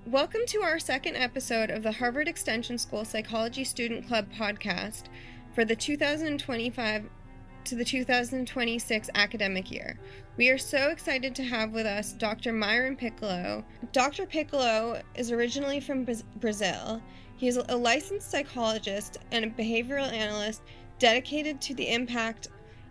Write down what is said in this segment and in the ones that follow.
Welcome to our second episode of the Harvard Extension School Psychology Student Club podcast for the 2025 to the 2026 academic year. We are so excited to have with us Dr. Mayron Piccolo. Dr. Piccolo is originally from Brazil. He is a licensed psychologist and a behavioral analyst dedicated to the impact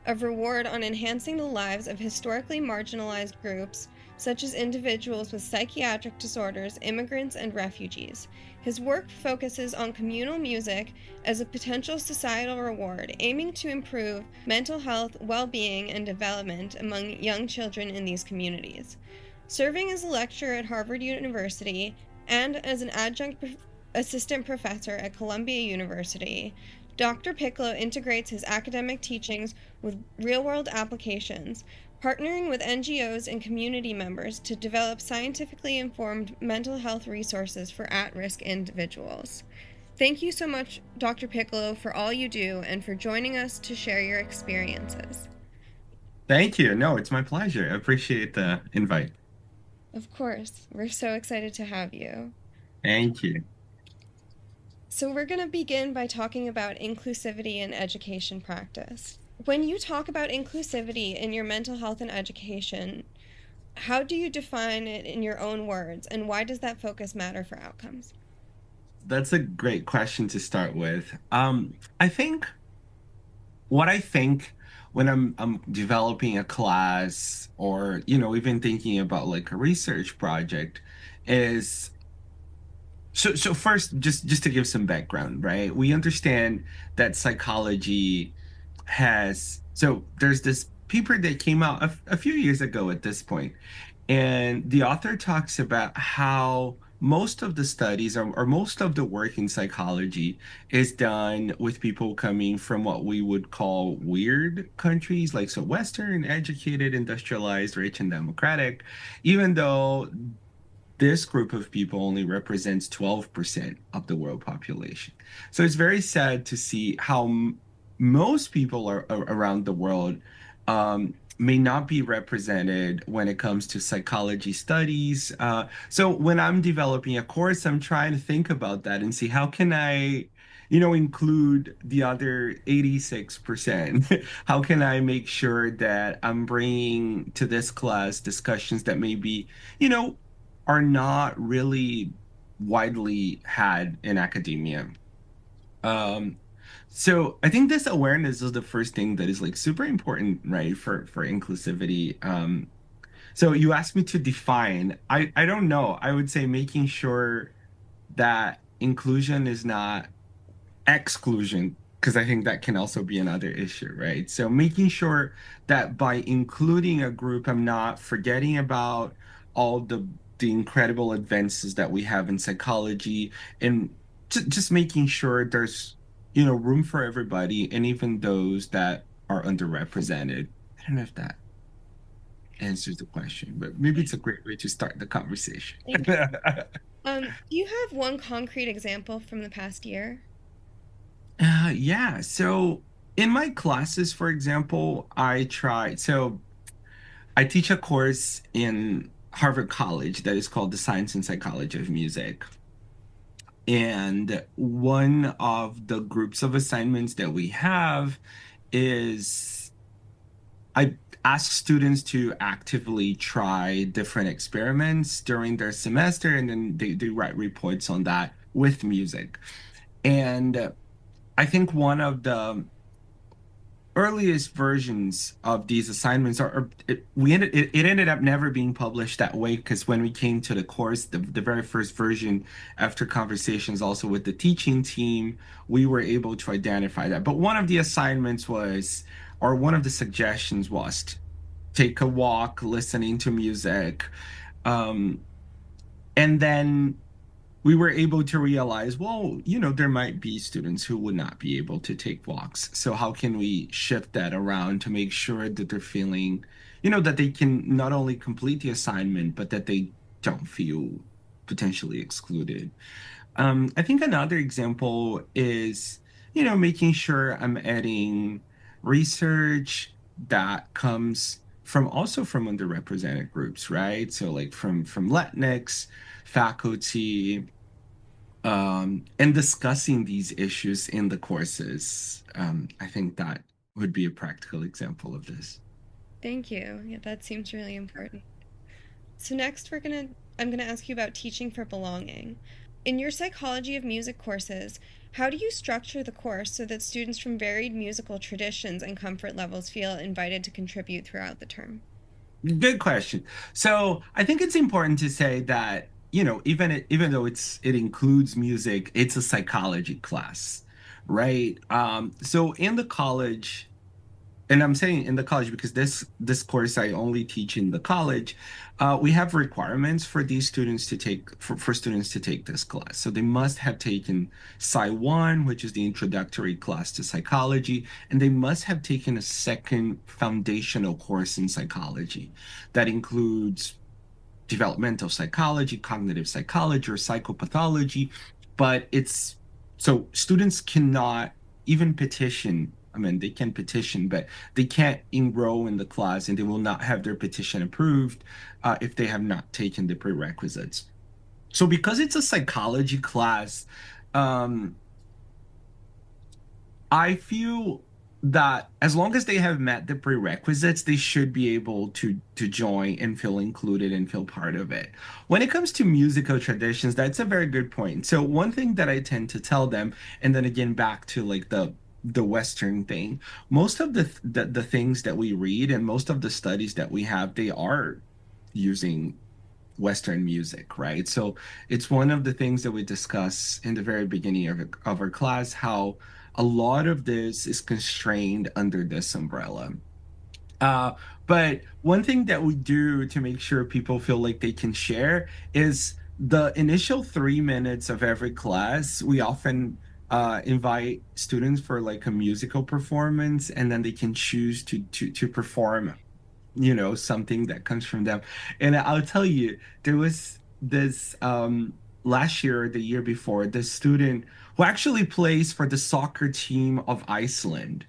of reward on enhancing the lives of historically marginalized groups, such as individuals with psychiatric disorders, immigrants, and refugees. His work focuses on communal music as a potential societal reward, aiming to improve mental health, well-being, and development among young children in these communities. Serving as a lecturer at Harvard University and as an adjunct assistant professor at Columbia University, Dr. Piccolo integrates his academic teachings with real-world applications, partnering with NGOs and community members to develop scientifically informed mental health resources for at-risk individuals. Thank you so much, Dr. Piccolo, for all you do and for joining us to share your experiences. Thank you. No, it's my pleasure. I appreciate the invite. Of course, we're so excited to have you. Thank you. So we're going to begin by talking about inclusivity in education practice. When you talk about inclusivity in your mental health and education, how do you define it in your own words, and why does that focus matter for outcomes? That's a great question to start with. I think what I think when I'm developing a class or, even thinking about like a research project is so first just to give some background, right? We understand that psychology there's this paper that came out a few years ago at this point, and the author talks about how most of the studies or most of the work in psychology is done with people coming from what we would call weird countries, like so Western, educated, industrialized, rich, and democratic, even though this group of people only represents 12% of the world population. So it's very sad to see how most people around the world may not be represented when it comes to psychology studies. So when I'm developing a course, I'm trying to think about that and see how can I, include the other 86%. How can I make sure that I'm bringing to this class discussions that maybe, are not really widely had in academia. Um, so I think this awareness is the first thing that is like super important, right, for inclusivity. So you asked me to define. I don't know. I would say making sure that inclusion is not exclusion, because I think that can also be another issue, right? So making sure that by including a group, I'm not forgetting about all the incredible advances that we have in psychology and just making sure there's, room for everybody and even those that are underrepresented. I don't know if that answers the question, but maybe it's a great way to start the conversation. Thank you. Do you have one concrete example from the past year? Yeah. So in my classes, for example, I teach a course in Harvard College that is called the Science and Psychology of Music. And one of the groups of assignments that we have is I ask students to actively try different experiments during their semester, and then they write reports on that with music. And I think one of the earliest versions of these assignments it ended up never being published that way, because when we came to the course, the very first version, after conversations also with the teaching team, we were able to identify that. But one of the assignments was, or one of the suggestions was, take a walk listening to music, um, and then we were able to realize, well, there might be students who would not be able to take walks. So how can we shift that around to make sure that they're feeling, that they can not only complete the assignment, but that they don't feel potentially excluded. I think another example is, making sure I'm adding research that comes from also from underrepresented groups, right? So like from Latinx faculty, and discussing these issues in the courses. I think that would be a practical example of this. Thank you. Yeah, that seems really important. So next I'm gonna ask you about teaching for belonging. In your psychology of music courses, how do you structure the course so that students from varied musical traditions and comfort levels feel invited to contribute throughout the term? Good question. So I think it's important to say that, even though it includes music, it's a psychology class, right? So in the college, and I'm saying in the college because this course I only teach in the college. We have requirements for these students to take for students to take this class. So they must have taken Psy 1, which is the introductory class to psychology, and they must have taken a second foundational course in psychology that includes developmental psychology, cognitive psychology, or psychopathology. But it's so students cannot even petition. I mean, they can petition, but they can't enroll in the class and they will not have their petition approved if they have not taken the prerequisites. So, because it's a psychology class, um, I feel that as long as they have met the prerequisites, they should be able to join and feel included and feel part of it. When it comes to musical traditions, that's a very good point. So one thing that I tend to tell them, and then again back to like the Western thing, most of the things that we read and most of the studies that we have, they are using Western music, right? So it's one of the things that we discuss in the very beginning of our class, how a lot of this is constrained under this umbrella. Uh, but one thing that we do to make sure people feel like they can share is the initial 3 minutes of every class, we often invite students for like a musical performance, and then they can choose to perform something that comes from them. And I'll tell you, there was this last year or the year before, this student who actually plays for the soccer team of Iceland.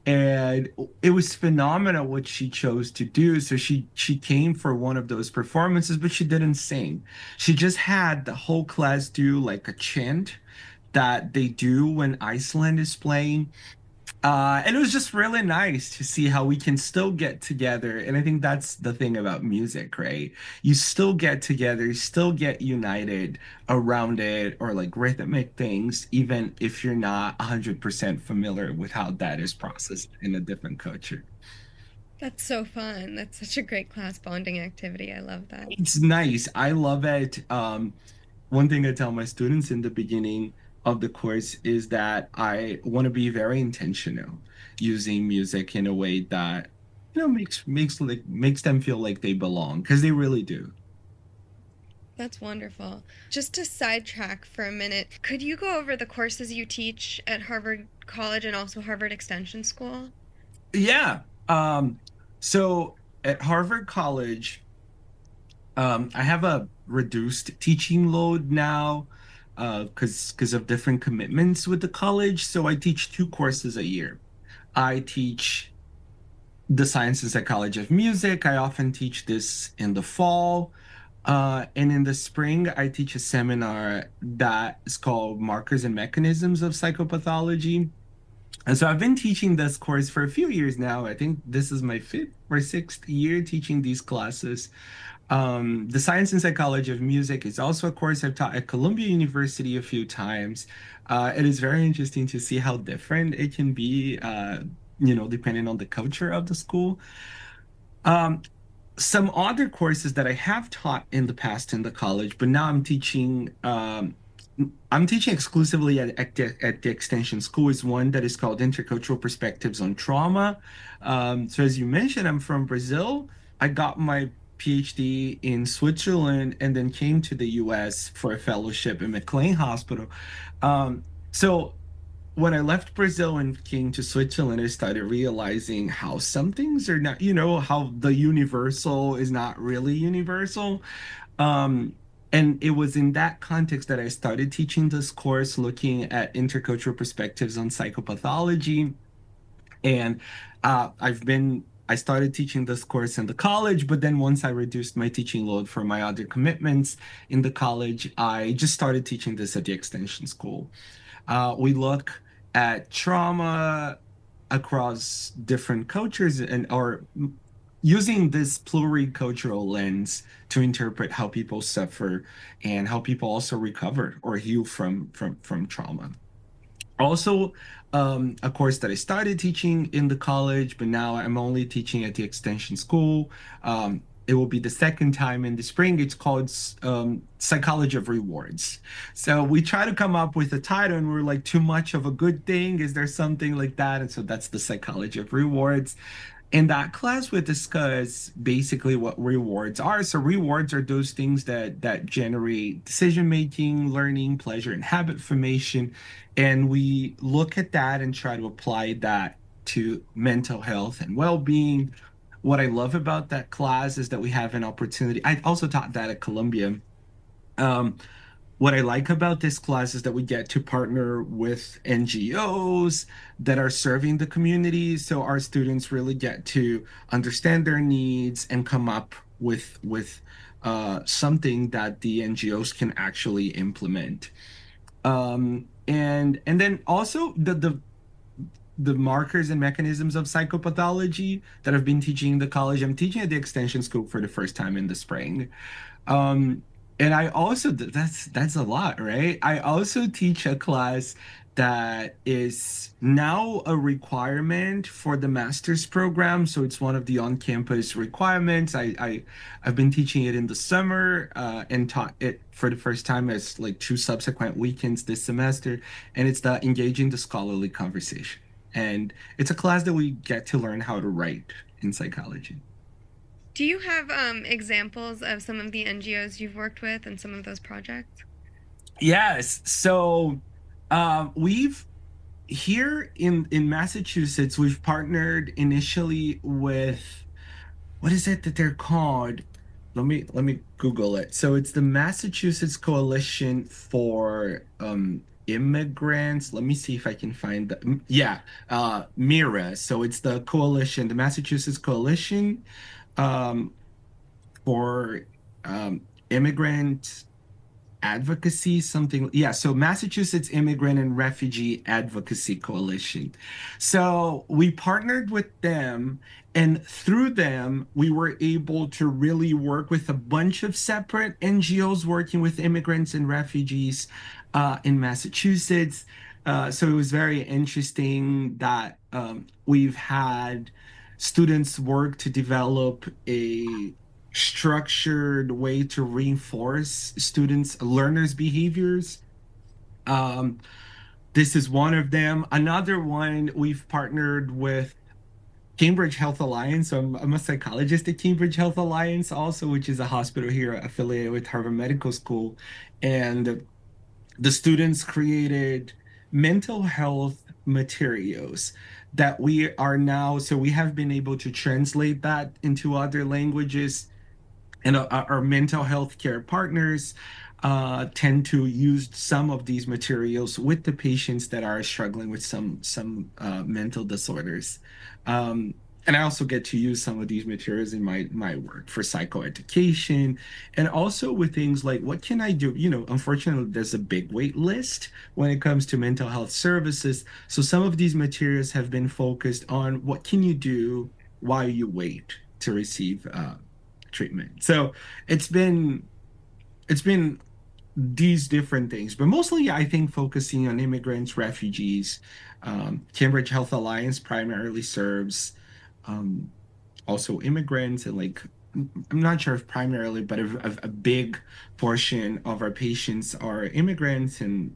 And it was phenomenal what she chose to do. So she came for one of those performances, but she didn't sing. She just had the whole class do like a chant that they do when Iceland is playing. And it was just really nice to see how we can still get together. And I think that's the thing about music, right? You still get together, you still get united around it or like rhythmic things, even if you're not 100% familiar with how that is processed in a different culture. That's so fun. That's such a great class bonding activity. I love that. It's nice. I love it. One thing I tell my students in the beginning of the course is that I want to be very intentional using music in a way that makes them feel like they belong because they really do. That's wonderful. Just to sidetrack for a minute, could you go over the courses you teach at Harvard College and also Harvard Extension School? Yeah. So at Harvard College, I have a reduced teaching load now because of different commitments with the college. So I teach two courses a year. I teach the science and psychology of music. I often teach this in the fall. And in the spring, I teach a seminar that is called Markers and Mechanisms of Psychopathology. And so I've been teaching this course for a few years now. I think this is my fifth or sixth year teaching these classes. The Science and Psychology of Music is also a course I've taught at Columbia University a few times. It is very interesting to see how different it can be, depending on the culture of the school. Um, some other courses that I have taught in the past in the college, but now I'm teaching exclusively at the extension school is one that is called Intercultural Perspectives on Trauma. So as you mentioned, I'm from Brazil. I got my PhD in Switzerland and then came to the US for a fellowship in McLean Hospital. So when I left Brazil and came to Switzerland, I started realizing how some things are not, how the universal is not really universal. Um, and it was in that context that I started teaching this course, looking at intercultural perspectives on psychopathology. And I've been I started teaching this course in the college, but then once I reduced my teaching load for my other commitments in the college, I just started teaching this at the extension school. We look at trauma across different cultures and or using this pluricultural lens to interpret how people suffer and how people also recover or heal from trauma. Also, a course that I started teaching in the college, but now I'm only teaching at the extension school. It will be the second time in the spring. It's called Psychology of Rewards. So we try to come up with a title, and we're like, too much of a good thing? Is there something like that? And so that's the Psychology of Rewards. In that class, we discuss basically what rewards are. So rewards are those things that generate decision making, learning, pleasure, and habit formation. And we look at that and try to apply that to mental health and well-being. What I love about that class is that we have an opportunity. I also taught that at Columbia. Um, what I like about this class is that we get to partner with NGOs that are serving the community. So our students really get to understand their needs and come up with something that the NGOs can actually implement. And then also the markers and mechanisms of psychopathology that I've been teaching in the college. I'm teaching at the extension school for the first time in the spring. Um, and I also that's a lot, right? I also teach a class that is now a requirement for the master's program. So it's one of the on-campus requirements. I've been teaching it in the summer and taught it for the first time as like two subsequent weekends this semester. And it's the engaging the scholarly conversation. And it's a class that we get to learn how to write in psychology. Do you have examples of some of the NGOs you've worked with and some of those projects? Yes. So we've here in Massachusetts, we've partnered initially with what is it that they're called? Let me Google it. So it's the Massachusetts Coalition for Immigrants. Let me see if I can find the yeah, MIRA. So it's the coalition, the Massachusetts Coalition um for immigrant advocacy, something. Yeah, so Massachusetts Immigrant and Refugee Advocacy Coalition. So we partnered with them, and through them, we were able to really work with a bunch of separate NGOs working with immigrants and refugees in Massachusetts. So it was very interesting that we've had students work to develop a structured way to reinforce students, learners' behaviors. Um, this is one of them. Another one, we've partnered with Cambridge Health Alliance. So I'm a psychologist at Cambridge Health Alliance also, which is a hospital here affiliated with Harvard Medical School. And the students created mental health materials that we are now, so we have been able to translate that into other languages and our mental health care partners tend to use some of these materials with the patients that are struggling with some mental disorders. Um, and I also get to use some of these materials in my work for psychoeducation and also with things like what can I do? You know, unfortunately, there's a big wait list when it comes to mental health services. So some of these materials have been focused on what can you do while you wait to receive treatment. So it's been it's been these different things, but mostly I think focusing on immigrants, refugees. Cambridge Health Alliance primarily serves um, also immigrants and like I'm not sure if primarily, but a big portion of our patients are immigrants and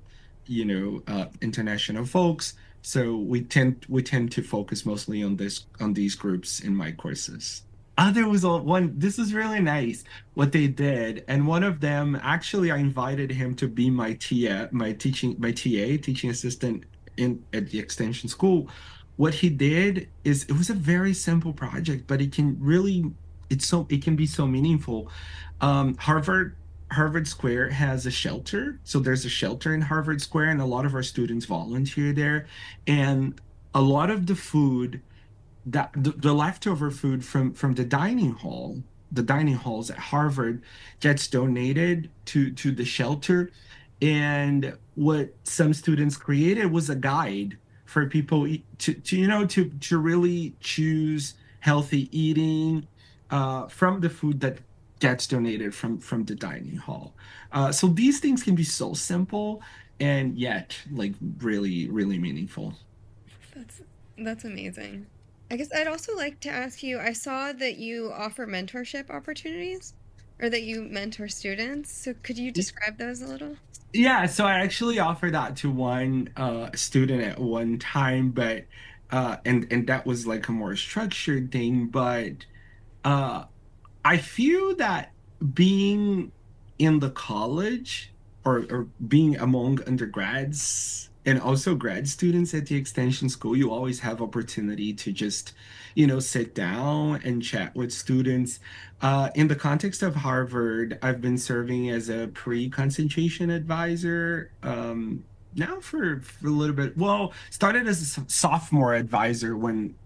international folks. So we tend to focus mostly on this on these groups in my courses. There was one. This is really nice what they did, and one of them actually I invited him to be my TA, my TA, teaching assistant in at the extension school. What he did is it was a very simple project, but it can be so meaningful. Harvard Square has a shelter, so there's a shelter in Harvard Square, and a lot of our students volunteer there, and a lot of the food that the leftover food from the dining halls at Harvard gets donated to the shelter. And what some students created was a guide for people to really choose healthy eating from the food that gets donated from the dining hall. So these things can be so simple and yet like really, really meaningful. That's that's amazing. I guess I'd also like to ask you, I saw that you offer mentorship opportunities or that you mentor students. So could you describe those a little? Yeah, so I actually offered that to one student at one time, but and that was like a more structured thing, but uh I feel that being in the college or being among undergrads and also grad students at the extension school, you always have opportunity to just, sit down and chat with students. In the context of Harvard, I've been serving as a pre-concentration advisor now for a little bit. Well, started as a sophomore advisor when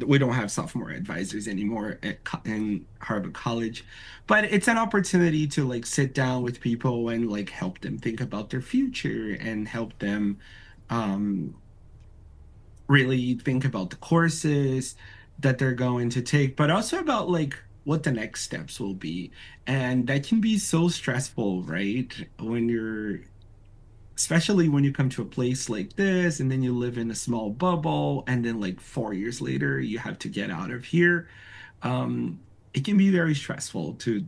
we don't have sophomore advisors anymore in Harvard College, but it's an opportunity to like sit down with people and like help them think about their future and help them um, really think about the courses that they're going to take, but also about like what the next steps will be. And that can be so stressful, right? When you're especially when you come to a place like this and then you live in a small bubble and then like 4 years later you have to get out of here. um it can be very stressful to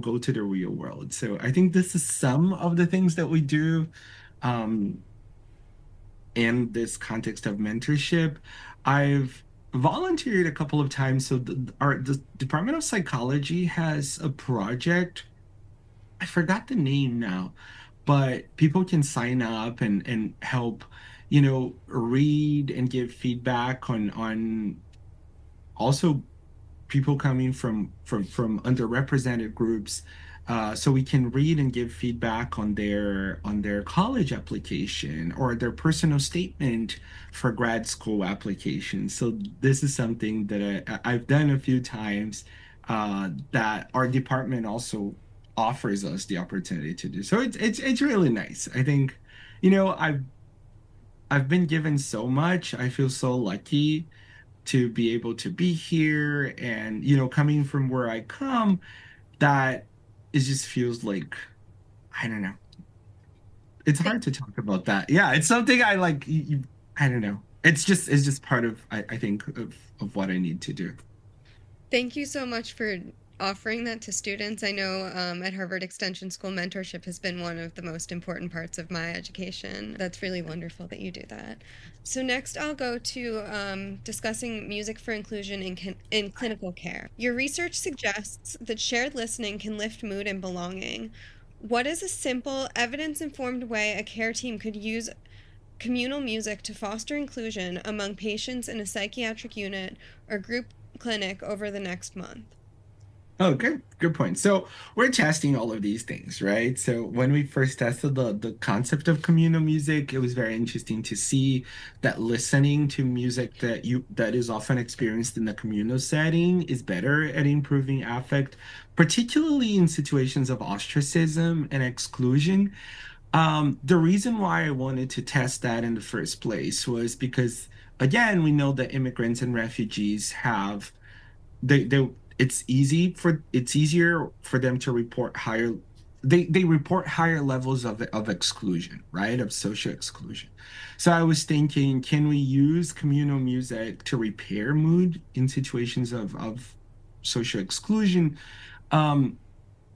go to the real world. So I think this is some of the things that we do um in this context of mentorship. I've volunteered a couple of times. So the Department of Psychology has a project. I forgot the name now, but people can sign up and help, read and give feedback on also people coming from underrepresented groups. So we can read and give feedback on their college application or their personal statement for grad school applications. So this is something that I've done a few times that our department also offers us the opportunity to do. So it's really nice. I think, I've been given so much. I feel so lucky to be able to be here and coming from where I come, that it just feels like, I don't know, it's hard Thank, to talk about that. Yeah, it's something I like. I don't know, it's just part of, I think, of what I need to do. thank you so much for offering that to students. I know at Harvard Extension School, mentorship has been one of the most important parts of my education. That's really wonderful that you do that. So next, I'll go to discussing music for inclusion in clinical care. Your research suggests that shared listening can lift mood and belonging. What is a simple, evidence-informed way a care team could use communal music to foster inclusion among patients in a psychiatric unit or group clinic over the next month? Oh, good point. So we're testing all of these things, right? So when we first tested the concept of communal music, it was very interesting to see that listening to music that is often experienced in the communal setting is better at improving affect, particularly in situations of ostracism and exclusion. The reason why I wanted to test that in the first place was because, again, we know that immigrants and refugees have they it's easier for them to report higher, they report higher levels of exclusion, right? Of social exclusion. So I was thinking, can we use communal music to repair mood in situations of social exclusion?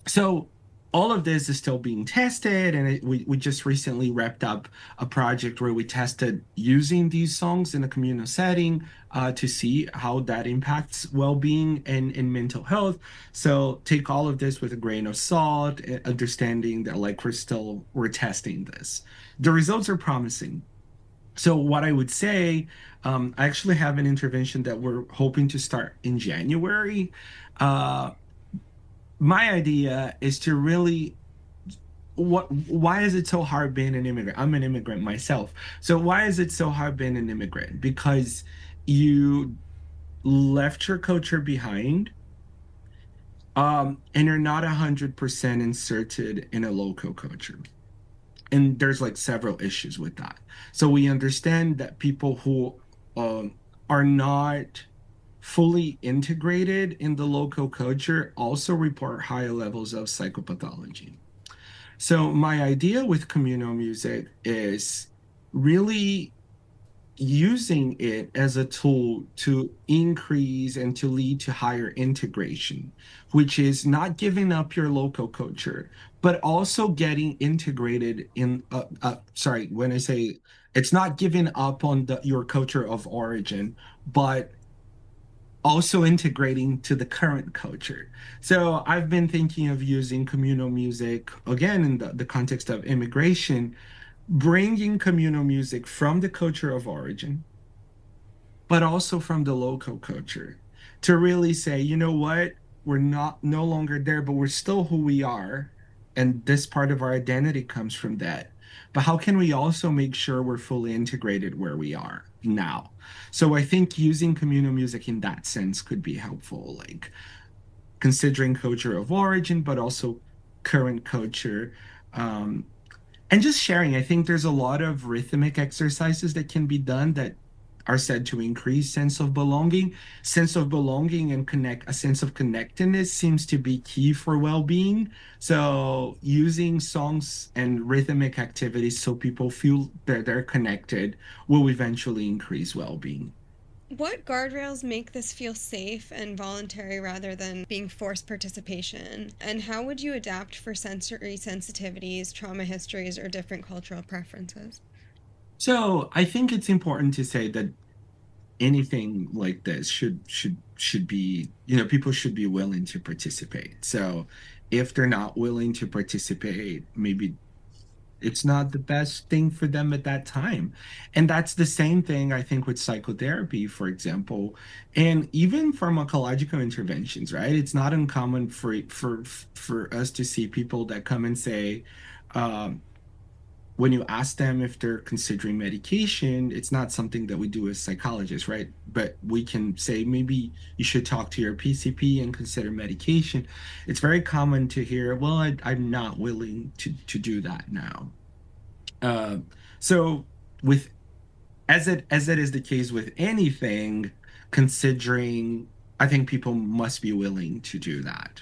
So all of this is still being tested, and we just recently wrapped up a project where we tested using these songs in a communal setting to see how that impacts well-being and mental health. So take all of this with a grain of salt, understanding that like we're testing this. The results are promising. So what I would say, I actually have an intervention that we're hoping to start in January. Uh, my idea is to really, why is it so hard being an immigrant? I'm an immigrant myself. So why is it so hard being an immigrant? Because you left your culture behind, and you're not 100% inserted in a local culture. And there's like several issues with that. So we understand that people who are not fully integrated in the local culture also report higher levels of psychopathology. So my idea with communal music is really using it as a tool to increase and to lead to higher integration, which is not giving up your local culture, but also getting integrated in, sorry, when I say it's not giving up on your culture of origin, but also integrating to the current culture. So I've been thinking of using communal music again in the context of immigration, bringing communal music from the culture of origin, but also from the local culture to really say, you know what, we're not no longer there, but we're still who we are. And this part of our identity comes from that. But how can we also make sure we're fully integrated where we are now? So I think using communal music in that sense could be helpful, like considering culture of origin, but also current culture. Um, and just sharing, I think there's a lot of rhythmic exercises that can be done that are said to increase sense of belonging. Sense of belonging and connect a sense of connectedness seems to be key for well-being. So using songs and rhythmic activities so people feel that they're connected will eventually increase well-being. What guardrails make this feel safe and voluntary rather than being forced participation? And how would you adapt for sensory sensitivities, trauma histories, or different cultural preferences? So I think it's important to say that anything like this should be, people should be willing to participate. So if they're not willing to participate, maybe it's not the best thing for them at that time. And that's the same thing I think with psychotherapy, for example, and even pharmacological interventions, right? It's not uncommon for us to see people that come and say, um, when you ask them if they're considering medication, it's not something that we do as psychologists, right? But we can say maybe you should talk to your PCP and consider medication. It's very common to hear, well, I'm not willing to do that now. Uh, so with as it is the case with anything, considering, I think people must be willing to do that.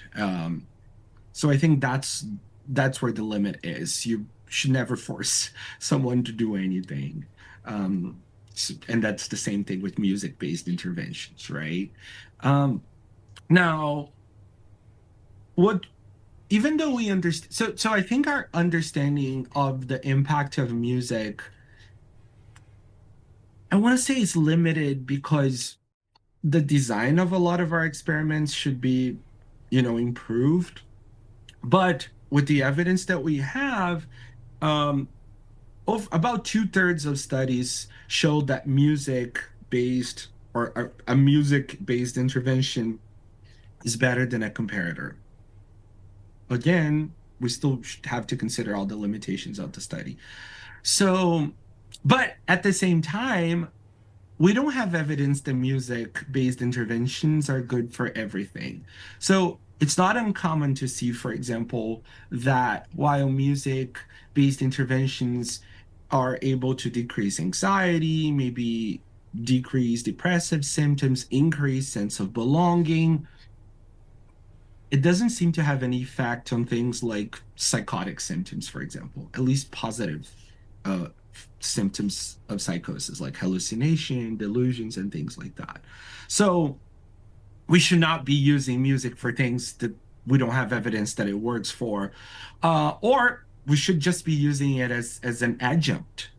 So I think that's where the limit is. You should never force someone to do anything. And that's the same thing with music-based interventions, right? Um, now, what even though we understand, so I think our understanding of the impact of music, I want to say is limited because the design of a lot of our experiments should be, improved. But with the evidence that we have, um, about two-thirds of studies showed that music-based or a music-based intervention is better than a comparator. Again, we still have to consider all the limitations of the study. So, but at the same time, we don't have evidence that music-based interventions are good for everything. So it's not uncommon to see, for example, that while music-based interventions are able to decrease anxiety, maybe decrease depressive symptoms, increase sense of belonging, it doesn't seem to have any effect on things like psychotic symptoms, for example, at least positive uh, symptoms of psychosis, like hallucination, delusions, and things like that. So we should not be using music for things that we don't have evidence that it works for, or we should just be using it as an adjunct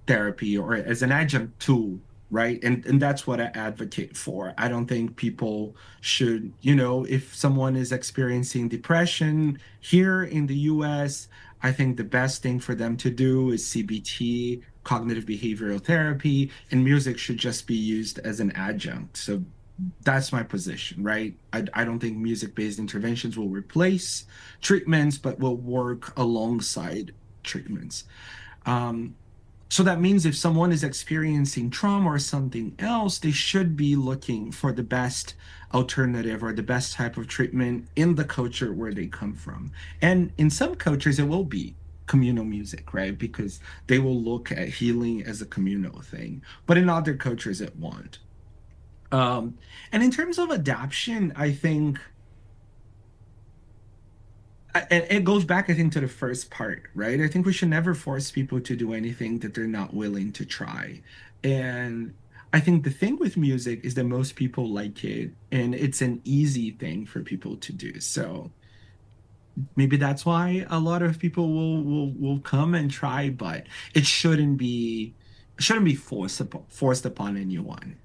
therapy or as an adjunct tool, right? And that's what I advocate for. I don't think people should, if someone is experiencing depression here in the US, I think the best thing for them to do is CBT, cognitive behavioral therapy, and music should just be used as an adjunct. So that's my position, right? I don't think music-based interventions will replace treatments, but will work alongside treatments. Um, So that means if someone is experiencing trauma or something else, they should be looking for the best alternative or the best type of treatment in the culture where they come from. And in some cultures, it will be communal music, right? Because they will look at healing as a communal thing. But in other cultures, it won't. And in terms of adaption, I think and it goes back, I think, to the first part, right? I think we should never force people to do anything that they're not willing to try. And I think the thing with music is that most people like it, and it's an easy thing for people to do. So maybe that's why a lot of people will come and try, but it shouldn't be forced upon anyone.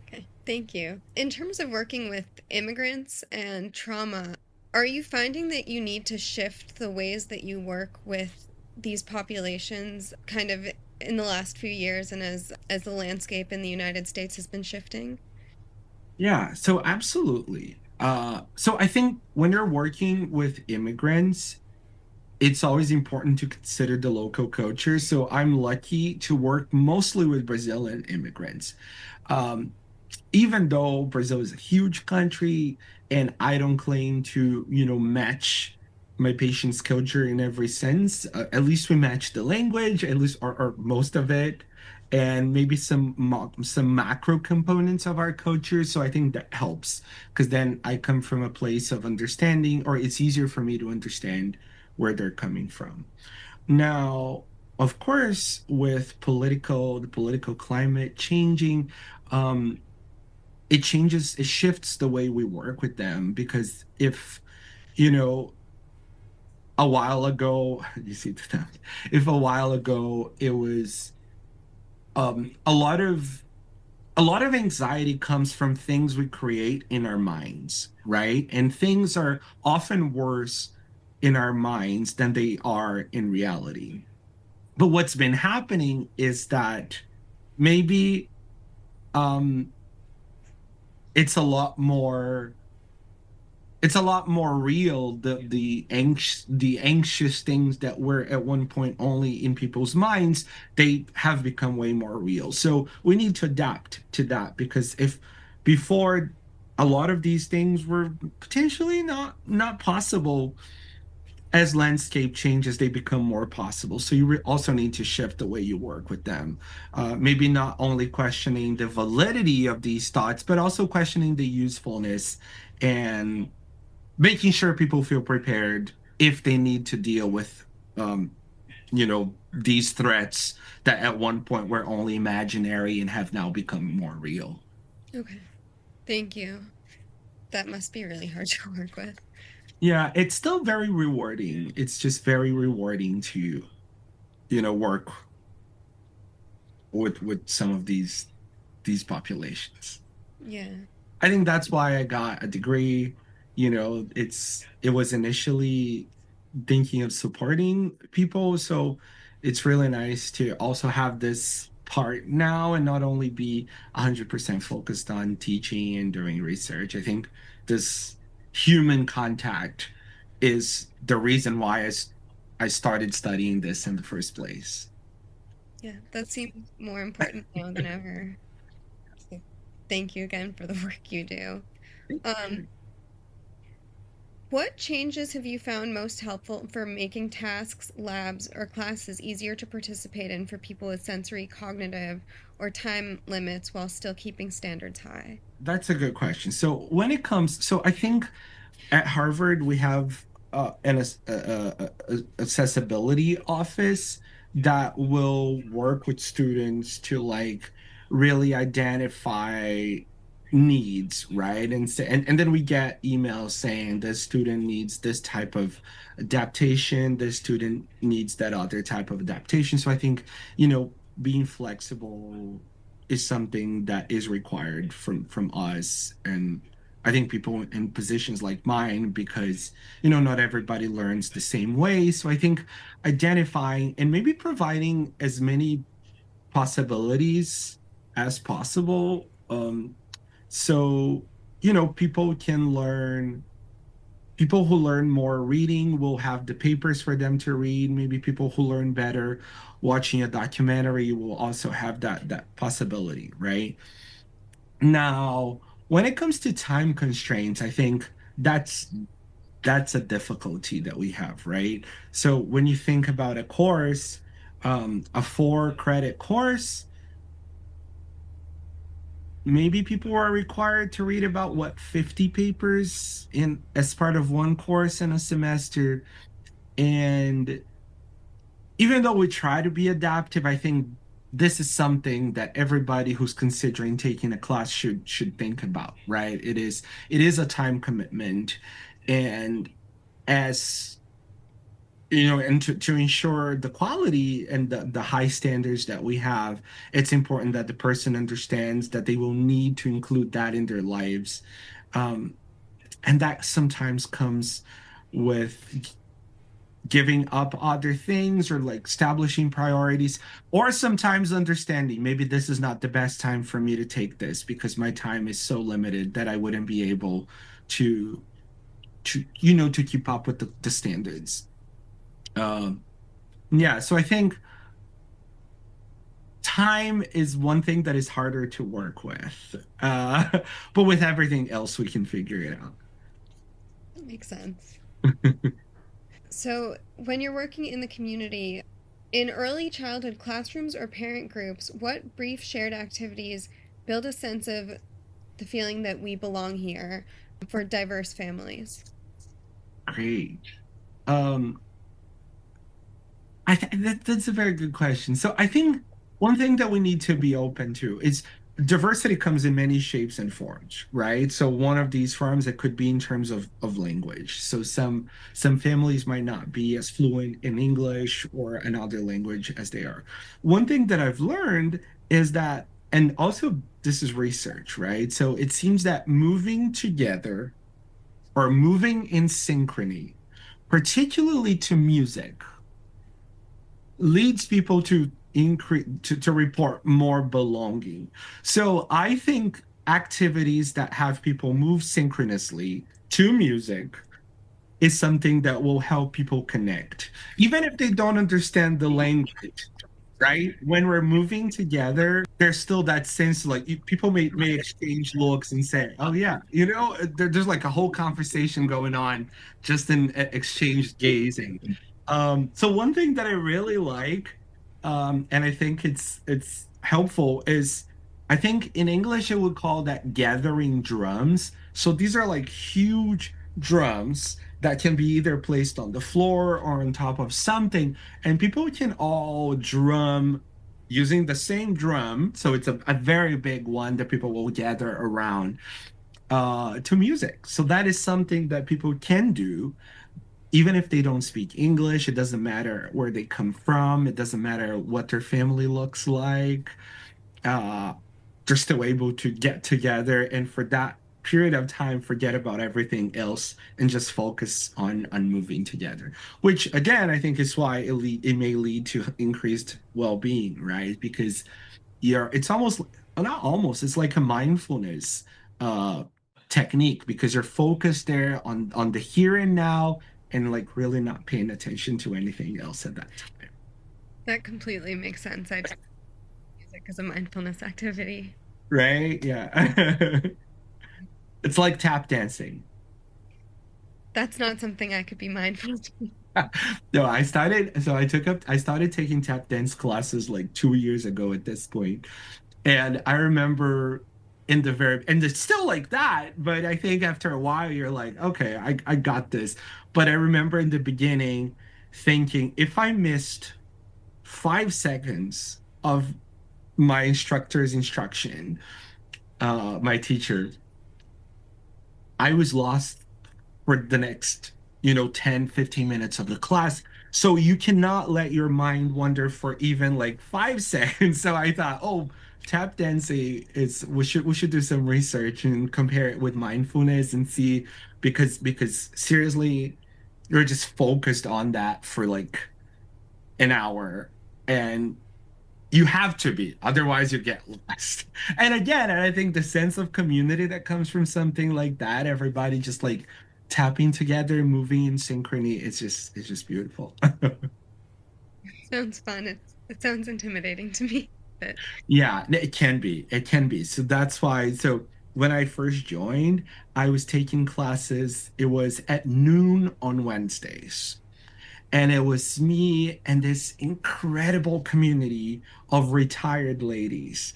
Okay, thank you. In terms of working with immigrants and trauma, are you finding that you need to shift the ways that you work with these populations kind of in the last few years and as the landscape in the United States has been shifting? Yeah, so absolutely. So I think when you're working with immigrants, it's always important to consider the local culture. So I'm lucky to work mostly with Brazilian immigrants. Um, Even though Brazil is a huge country and I don't claim to, match my patient's culture in every sense, at least we match the language, at least or most of it, and maybe some macro components of our culture. So I think that helps because then I come from a place of understanding, or it's easier for me to understand where they're coming from. Now, of course, with the political climate changing, um, it shifts the way we work with them because if, you know, a while ago, you see, if a while ago it was a lot of anxiety comes from things we create in our minds, right? And things are often worse in our minds than they are in reality. But what's been happening is that maybe um it's a lot more it's a lot more real. The anxious things that were at one point only in people's minds, they have become way more real. So we need to adapt to that because if before a lot of these things were potentially not possible, as landscape changes, they become more possible. So you also need to shift the way you work with them. Maybe not only questioning the validity of these thoughts, but also questioning the usefulness and making sure people feel prepared if they need to deal with, these threats that at one point were only imaginary and have now become more real. Okay, thank you. That must be really hard to work with. Yeah, it's still very rewarding. It's just very rewarding to, work with some of these populations. Yeah. I think that's why I got a degree. It was initially thinking of supporting people, so it's really nice to also have this part now and not only be 100% focused on teaching and doing research. I think this human contact is the reason why I started studying this in the first place. Yeah, that seems more important now than ever. So thank you again for the work you do. Um, what changes have you found most helpful for making tasks, labs, or classes easier to participate in for people with sensory, cognitive, or time limits while still keeping standards high? That's a good question. So I think at Harvard, we have an accessibility office that will work with students to like really identify needs, right? And then we get emails saying this student needs this type of adaptation, this student needs that other type of adaptation. So I think, being flexible is something that is required from us. And I think people in positions like mine, because, not everybody learns the same way. So I think identifying and maybe providing as many possibilities as possible. So, people can learn people who learn more reading will have the papers for them to read. Maybe people who learn better watching a documentary will also have that possibility, right? Now, when it comes to time constraints, I think that's a difficulty that we have, right? So when you think about a course, a 4 credit course, maybe people are required to read about what 50 papers in as part of one course in a semester. And even though we try to be adaptive, I think this is something that everybody who's considering taking a class should think about, right? It is a time commitment. And as and to ensure the quality and the high standards that we have, it's important that the person understands that they will need to include that in their lives. Um, and that sometimes comes with giving up other things or like establishing priorities, or sometimes understanding maybe this is not the best time for me to take this because my time is so limited that I wouldn't be able to to keep up with the standards. Um, yeah, so I think time is one thing that is harder to work with. But with everything else, we can figure it out. That makes sense. So, when you're working in the community, in early childhood classrooms or parent groups, what brief shared activities build a sense of the feeling that we belong here for diverse families? Great. Um, that's a very good question. So I think one thing that we need to be open to is diversity comes in many shapes and forms, right? So one of these forms, it could be in terms of language. So some families might not be as fluent in English or another language as they are. One thing that I've learned is that, and also this is research, right? So it seems that moving together or moving in synchrony, particularly to music, leads people to increase to report more belonging. So I think activities that have people move synchronously to music is something that will help people connect, even if they don't understand the language, right? When we're moving together, there's still that sense like people may exchange looks and say, "Oh yeah," there's like a whole conversation going on just in exchange gazing. So one thing that I really like, and I think it's helpful is I think in English it would call that gathering drums. So these are like huge drums that can be either placed on the floor or on top of something, and people can all drum using the same drum. So it's a very big one that people will gather around to music. So that is something that people can do even if they don't speak English. It doesn't matter where they come from. It doesn't matter what their family looks like. Uh, they're still able to get together and for that period of time forget about everything else and just focus on moving together. Which again, I think is why it may lead to increased well-being, right? Because it's almost not almost it's like a mindfulness uh technique because you're focused there on the here and now and like really not paying attention to anything else at that time. That completely makes sense. I take music as a mindfulness activity. Right? Yeah. It's like tap dancing. That's not something I could be mindful to. No, I started taking tap dance classes like 2 years ago at this point. And I remember and it's still like that, but I think after a while you're like, okay, I got this. But I remember in the beginning thinking if I missed 5 seconds of my instructor's instruction, my teacher, I was lost for the next 10, 15 minutes of the class. So you cannot let your mind wander for even like 5 seconds. So I thought, oh, tap dancing is we should do some research and compare it with mindfulness and see because seriously, you're just focused on that for like an hour and you have to be, otherwise you get lost. And again, and I think the sense of community that comes from something like that, everybody just like tapping together, moving in synchrony. It's just beautiful. Sounds fun. It sounds intimidating to me, but Yeah, it can be. It can be. So that's why. So when I first joined, I was taking classes. It was at noon on Wednesdays. And it was me and this incredible community of retired ladies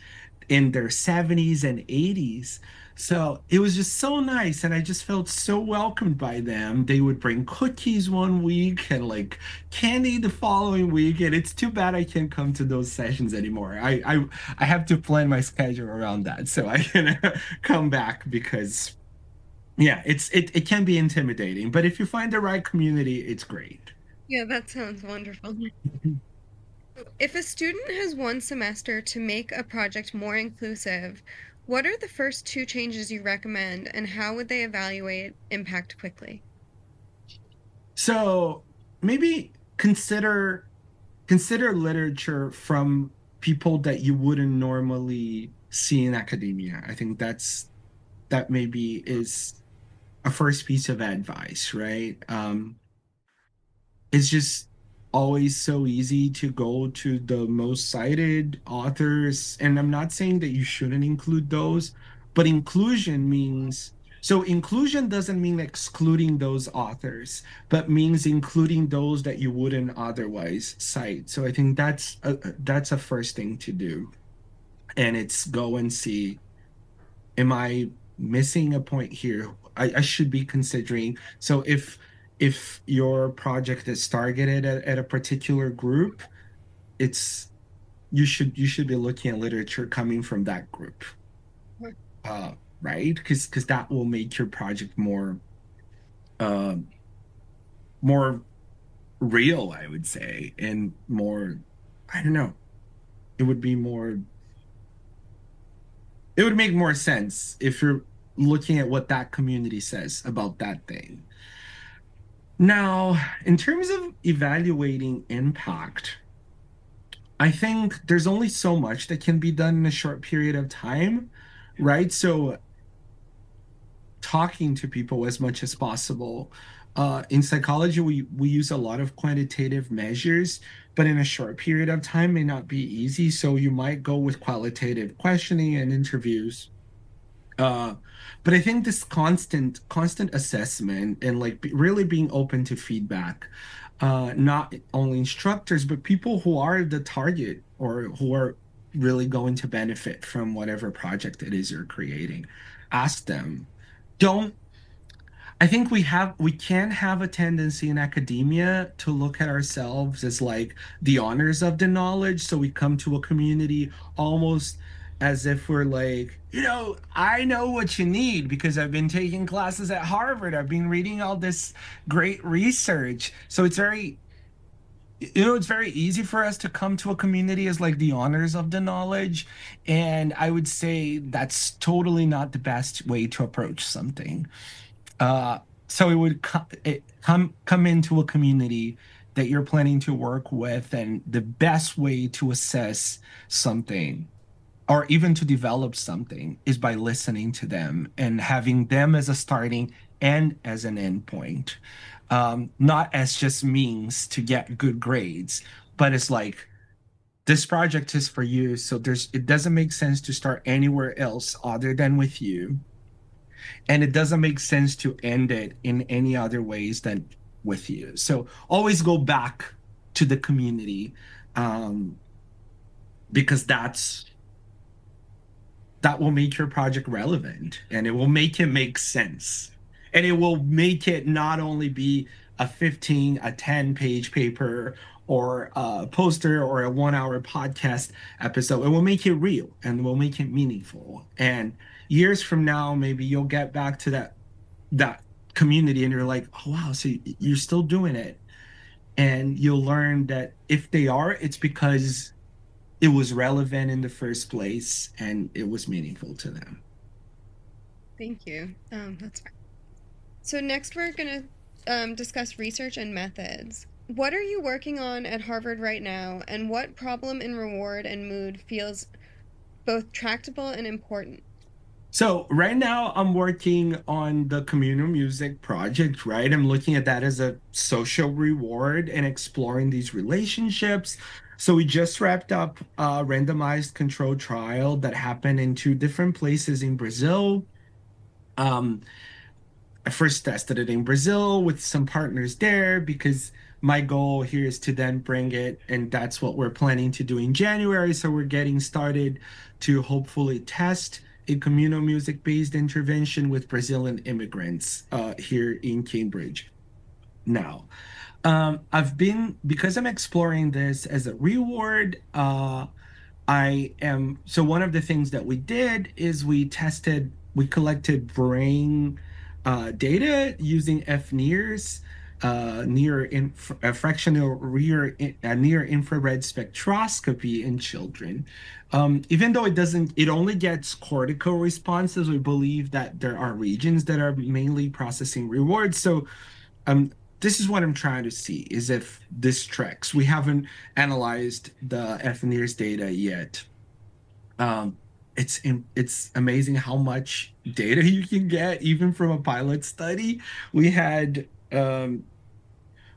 in their 70s and 80s. So it was just so nice. And I just felt so welcomed by them. They would bring cookies one week and like candy the following week. And it's too bad I can't come to those sessions anymore. I have to plan my schedule around that so I can come back because yeah, it can be intimidating. But if you find the right community, it's great. yeah, that sounds wonderful. If a student has one semester to make a project more inclusive, what are the first two changes you recommend, and how would they evaluate impact quickly? So maybe consider literature from people that you wouldn't normally see in academia. I think that maybe is a first piece of advice, right? It's just always so easy to go to the most cited authors. And I'm not saying that you shouldn't include those, but inclusion means so inclusion doesn't mean excluding those authors, but means including those that you wouldn't otherwise cite. So I think that's a first thing to do. And it's go and see, am I missing a point here? I should be considering. So if your project is targeted at a particular group, it's you should be looking at literature coming from that group, uh, right? Because that will make your project uh, more real, I would say, and more, I don't know, it would be more, it would make more sense if you're looking at what that community says about that thing. Now, in terms of evaluating impact, I think there's only so much that can be done in a short period of time, right? So, talking to people as much as possible. In psychology, we use a lot of quantitative measures, but in a short period of time may not be easy. So you might go with qualitative questioning and interviews. Uh, but I think this constant assessment and like really being open to feedback, not only instructors, but people who are the target or who are really going to benefit from whatever project it is you're creating. Ask them. Don't I think we can have a tendency in academia to look at ourselves as like the honors of the knowledge. So we come to a community almost as if we're like, I know what you need because I've been taking classes at Harvard. I've been reading all this great research. So it's very easy for us to come to a community as like the honors of the knowledge. And I would say that's totally not the best way to approach something. Uh, so it come into a community that you're planning to work with, and the best way to assess something or even to develop something is by listening to them and having them as a starting and as an endpoint, not as just means to get good grades, but it's like this project is for you, so it doesn't make sense to start anywhere else other than with you, and it doesn't make sense to end it in any other ways than with you. So always go back to the community, um, because that will make your project relevant and it will make it make sense. And it will make it not only be a 10-page paper or a poster or a 1 hour podcast episode. It will make it real and will make it meaningful. And years from now, maybe you'll get back to that community and you're like, oh wow, so you're still doing it. And you'll learn that if they are, it's because it was relevant in the first place and it was meaningful to them. Thank you. That's fine. So next we're going to discuss research and methods. What are you working on at Harvard right now, and what problem in reward and mood feels both tractable and important? So right now I'm working on the communal music project, right? I'm looking at that as a social reward and exploring these relationships. So we just wrapped up a randomized controlled trial that happened in two different places in Brazil. Um, I first tested it in Brazil with some partners there because my goal here is to then bring it, and that's what we're planning to do in January. So we're getting started to hopefully test a communal music-based intervention with Brazilian immigrants here in Cambridge. Now, I've been because I'm exploring this as a reward. So one of the things that we did is we collected brain data using FNIRS, fractional near infrared spectroscopy in children. Even though it only gets cortical responses, we believe that there are regions that are mainly processing rewards. So um, this is what I'm trying to see is if this tracks. We haven't analyzed the FNIRS data yet. Um, it's amazing how much data you can get even from a pilot study. We had um,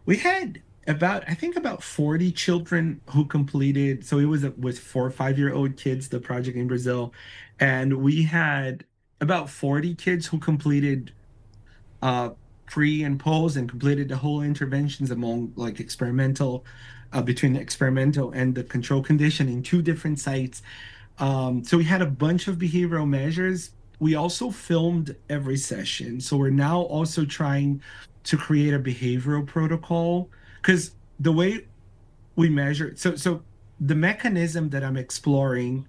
we had about I think about 40 children who completed. So it was with 4 or 5 year old kids, the project in Brazil, and we had about 40 kids who completed uh, pre and post and completed the whole interventions among like experimental between the experimental and the control condition in two different sites. So we had a bunch of behavioral measures. We also filmed every session. So we're now also trying to create a behavioral protocol because the way we measure, so the mechanism that I'm exploring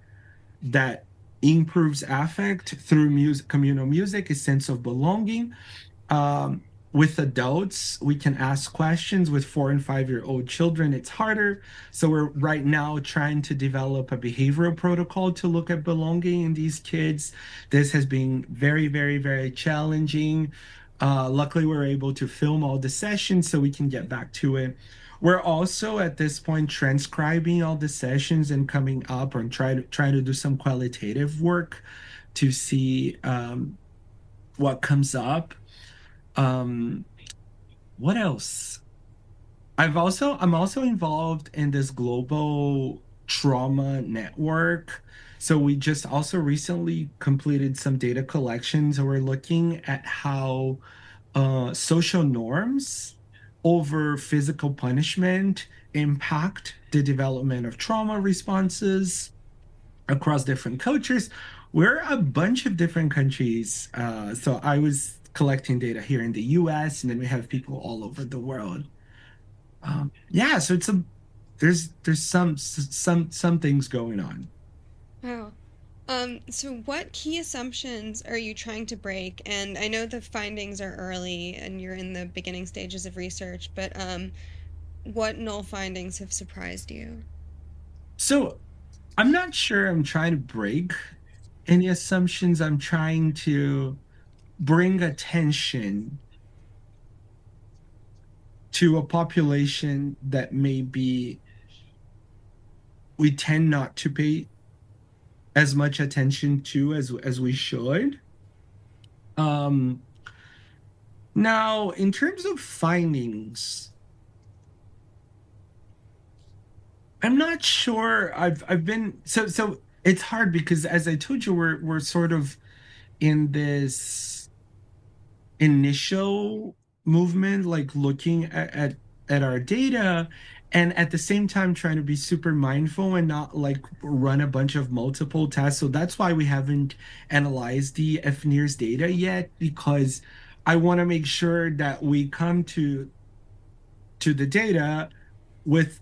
that improves affect through music, communal music is sense of belonging. With adults, we can ask questions. With 4 and 5 year old children, it's harder. So we're right now trying to develop a behavioral protocol to look at belonging in these kids. This has been very, very, very challenging. Luckily, we're able to film all the sessions so we can get back to it. We're also at this point transcribing all the sessions and coming up and trying to do some qualitative work to see what comes up. Um, what else? I'm also involved in this global trauma network. So we just also recently completed some data collections and we're looking at how social norms over physical punishment impact the development of trauma responses across different cultures. We're a bunch of different countries. So I was collecting data here in the US, and then we have people all over the world. Yeah, so there's some things going on. Wow. So what key assumptions are you trying to break? And I know the findings are early and you're in the beginning stages of research, but what null findings have surprised you? So I'm not sure I'm trying to break any assumptions. I'm trying to bring attention to a population that maybe we tend not to pay as much attention to as we should. Um, Now, in terms of findings, I'm not sure. I've been so it's hard because as I told you, we're sort of in this initial movement, like looking at our data and at the same time trying to be super mindful and not like run a bunch of multiple tests. So that's why we haven't analyzed the FNIRS data yet, because I want to make sure that we come to the data with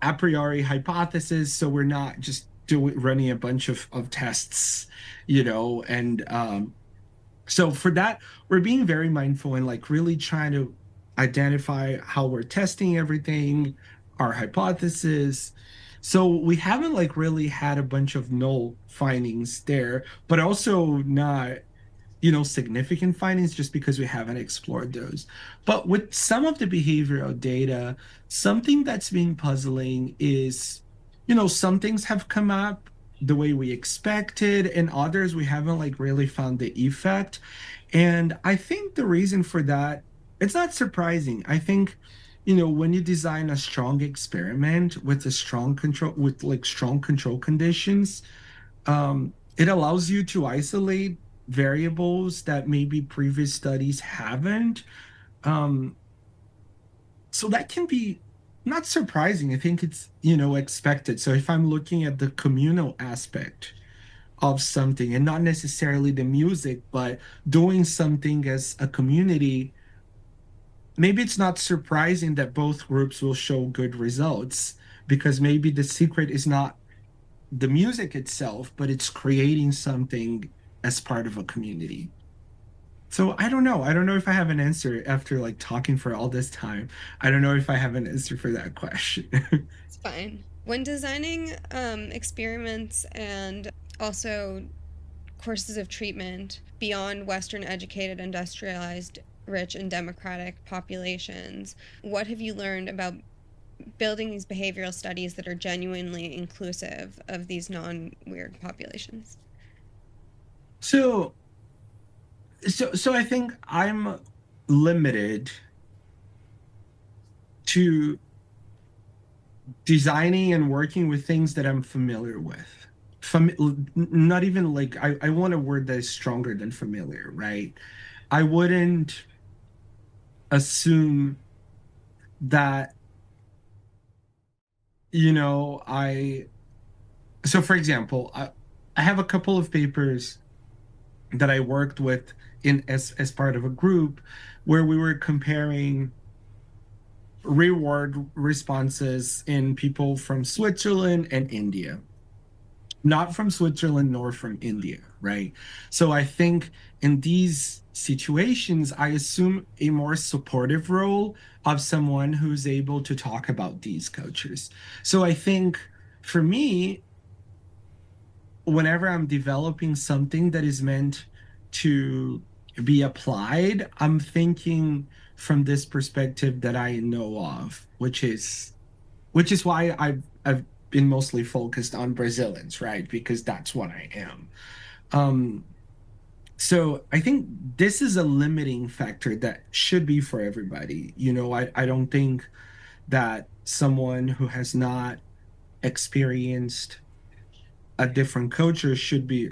a priori hypothesis, so we're not just running a bunch of tests, and so for that, we're being very mindful and like really trying to identify how we're testing everything, our hypothesis. So we haven't like really had a bunch of null findings there, but also not, significant findings just because we haven't explored those. But with some of the behavioral data, something that's been puzzling is, some things have come up the way we expected, and others we haven't like really found the effect. And I think the reason for that, it's not surprising. I think, when you design a strong experiment with a strong control, with like strong control conditions, it allows you to isolate variables that maybe previous studies haven't. Um, so that can be not surprising. I think it's, expected. So if I'm looking at the communal aspect of something and not necessarily the music, but doing something as a community, maybe it's not surprising that both groups will show good results because maybe the secret is not the music itself, but it's creating something as part of a community. So I don't know. I don't know if I have an answer after like talking for all this time. I don't know if I have an answer for that question. It's fine. When designing experiments and also courses of treatment beyond Western educated, industrialized, rich, and democratic populations, what have you learned about building these behavioral studies that are genuinely inclusive of these non-weird populations? So, so I think I'm limited to designing and working with things that I'm familiar with. Not even like I want a word that is stronger than familiar, right? I wouldn't assume that, I so for example, I have a couple of papers that I worked with in as part of a group where we were comparing reward responses in people from Switzerland and India, not from Switzerland nor from India, right? So I think in these situations, I assume a more supportive role of someone who's able to talk about these cultures. So I think for me, whenever I'm developing something that is meant to be applied, I'm thinking from this perspective that I know of, which is why I've been mostly focused on Brazilians, right? Because that's what I am. Um, so I think this is a limiting factor that should be for everybody. I don't think that someone who has not experienced a different culture should be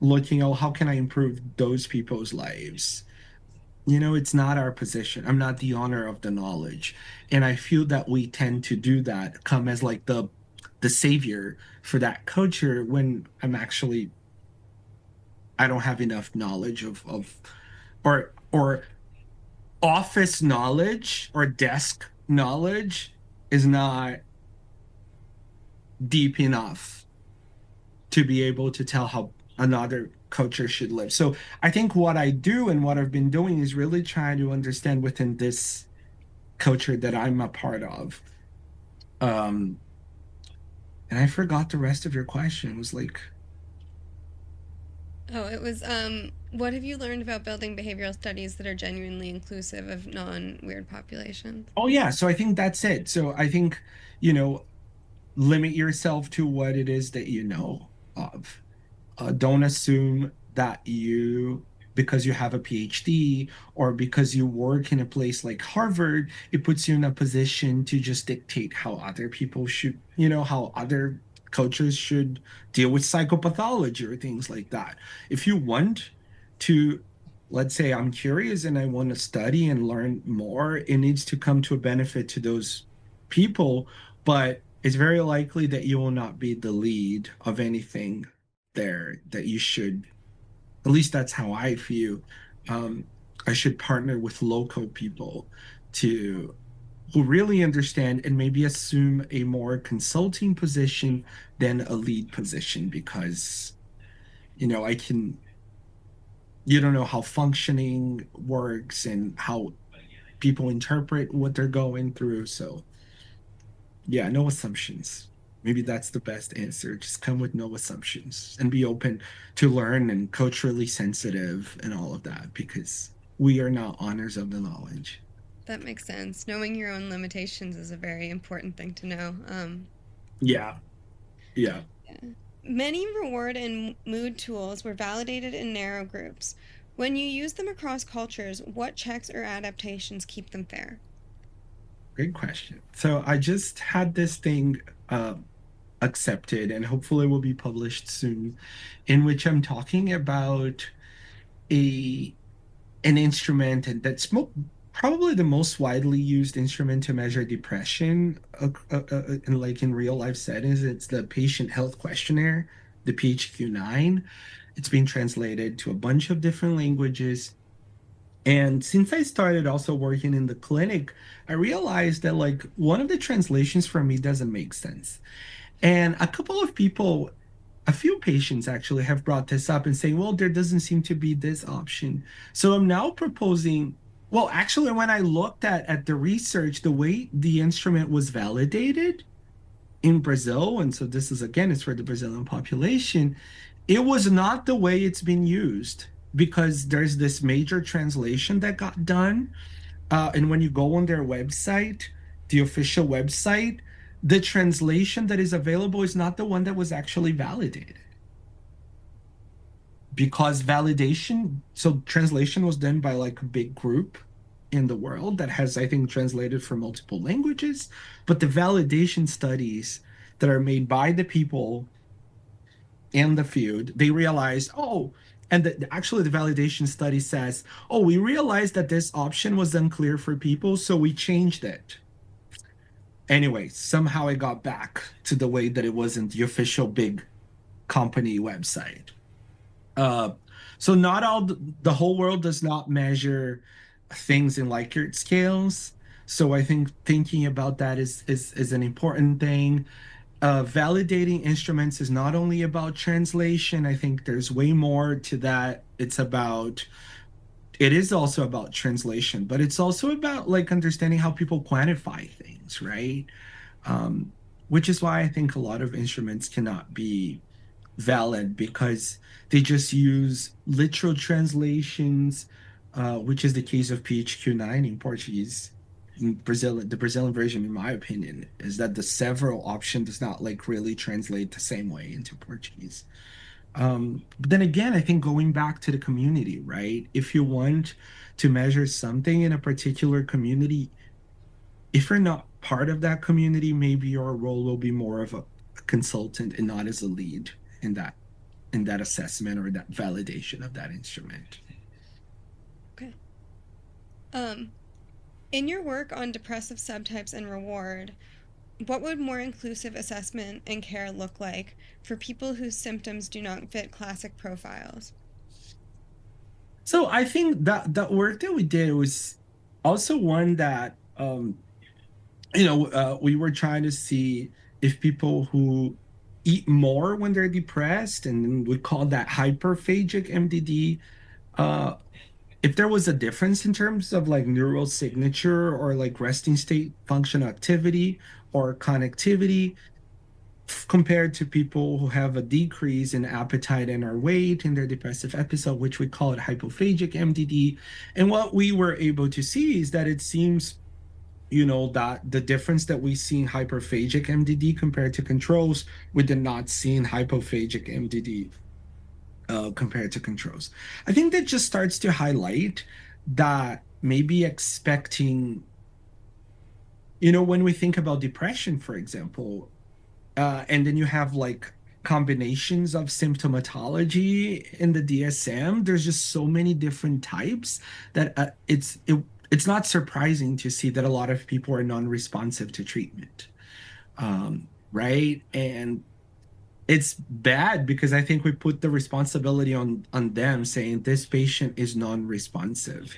looking, oh, how can I improve those people's lives? It's not our position. I'm not the owner of the knowledge. And I feel that we tend to do that, come as like the savior for that culture when I don't have enough knowledge of or office knowledge or desk knowledge is not deep enough to be able to tell how another culture should live. So I think what I do and what I've been doing is really trying to understand within this culture that I'm a part of. Um, and I forgot the rest of your question. It was like, Oh, it was what have you learned about building behavioral studies that are genuinely inclusive of non-weird populations? oh yeah, so I think that's it. So I think, you know, limit yourself to what it is that you know of. Don't assume that because you have a PhD or because you work in a place like Harvard, it puts you in a position to just dictate how other people should, how other cultures should deal with psychopathology or things like that. If you want to, let's say I'm curious and I want to study and learn more, it needs to come to a benefit to those people, but it's very likely that you will not be the lead of anything there that you should, at least that's how I feel. Um, I should partner with local people to who really understand and maybe assume a more consulting position than a lead position because I can you don't know how functioning works and how people interpret what they're going through. So yeah, no assumptions. Maybe that's the best answer. Just come with no assumptions and be open to learn and culturally sensitive and all of that because we are not honors of the knowledge. That makes sense. Knowing your own limitations is a very important thing to know. Yeah, yeah. Yeah. Many reward and mood tools were validated in narrow groups. When you use them across cultures, what checks or adaptations keep them fair? Great question. So I just had this thing accepted and hopefully will be published soon, in which I'm talking about a an instrument and that's probably the most widely used instrument to measure depression in like in real life settings. It's the patient health questionnaire, the PHQ-9. It's been translated to a bunch of different languages. And since I started also working in the clinic, I realized that like one of the translations for me doesn't make sense. And a couple of people, a few patients actually have brought this up and saying, well, there doesn't seem to be this option. So I'm now proposing, well, actually, when I looked at the research, the way the instrument was validated in Brazil, and so this is again, it's for the Brazilian population, it was not the way it's been used because there's this major translation that got done. And when you go on their website, the official website, the translation that is available is not the one that was actually validated. Because validation, so translation was done by like a big group in the world that has, I think, translated for multiple languages. But the validation studies that are made by the people in the field, they realized, oh, and actually the validation study says, oh, we realized that this option was unclear for people, so we changed it. Anyway, somehow it got back to the way that it wasn't the official big company website. Uh, so not all the whole world does not measure things in Likert scales. So I think thinking about that is an important thing. Validating instruments is not only about translation. I think there's way more to that. It is also about translation, but it's also about like understanding how people quantify things, right? Um, which is why I think a lot of instruments cannot be valid because they just use literal translations, which is the case of PHQ-9 in Portuguese. In Brazil, the Brazilian version, in my opinion, is that the several option does not like really translate the same way into Portuguese. But then again, I think going back to the community, right? If you want to measure something in a particular community, if you're not part of that community, maybe your role will be more of a consultant and not as a lead in that assessment or that validation of that instrument. Okay. Um, in your work on depressive subtypes and reward, what would more inclusive assessment and care look like for people whose symptoms do not fit classic profiles? So I think that work that we did was also one that we were trying to see if people who eat more when they're depressed, and we call that hyperphagic MDD, uh, if there was a difference in terms of like neural signature or like resting state function activity or connectivity compared to people who have a decrease in appetite and or weight in their depressive episode, which we call it hypophagic MDD. And what we were able to see is that it seems, that the difference that we see in hyperphagic MDD compared to controls, we did not see in hypophagic MDD compared to controls. I think that just starts to highlight that maybe expecting, when we think about depression, for example, and then you have like combinations of symptomatology in the DSM, there's just so many different types that it's not surprising to see that a lot of people are non-responsive to treatment. Right? And it's bad because I think we put the responsibility on them saying this patient is non-responsive.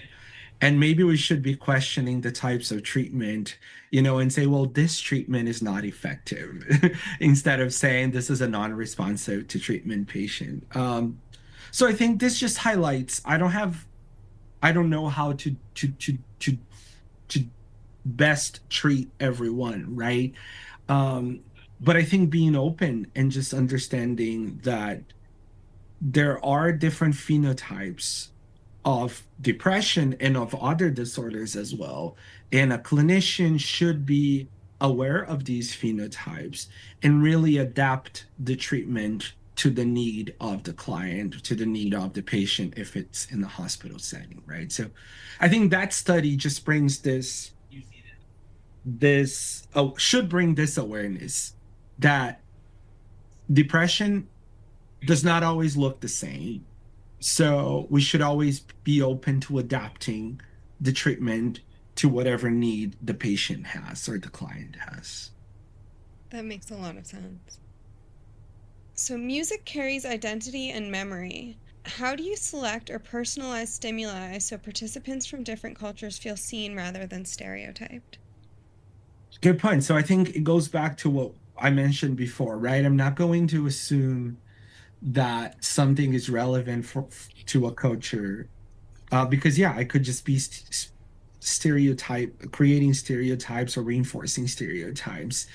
And maybe we should be questioning the types of treatment, and say, well, this treatment is not effective instead of saying this is a non-responsive to treatment patient. So I think this just highlights, I don't know how to best treat everyone, right? But I think being open and just understanding that there are different phenotypes of depression and of other disorders as well. And a clinician should be aware of these phenotypes and really adapt the treatment to the need of the client, to the need of the patient if it's in the hospital setting, right? So I think that study just brings this should bring this awareness that depression does not always look the same. So we should always be open to adapting the treatment to whatever need the patient has or the client has. That makes a lot of sense. So, music carries identity and memory. How do you select or personalize stimuli so participants from different cultures feel seen rather than stereotyped? Good point. So I think it goes back to what I mentioned before, right? I'm not going to assume that something is relevant to a culture because yeah, I could just be stereotype creating stereotypes or reinforcing stereotypes.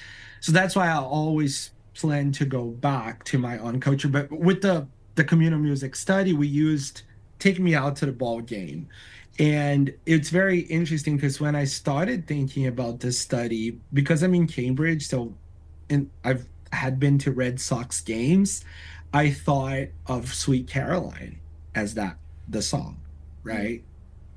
So that's why I'll always plan to go back to my own culture. But with the communal music study, we used Take Me Out to the Ball Game. And it's very interesting because when I started thinking about this study, because I'm in Cambridge, so I've had been to Red Sox games, I thought of Sweet Caroline as the song, Mm.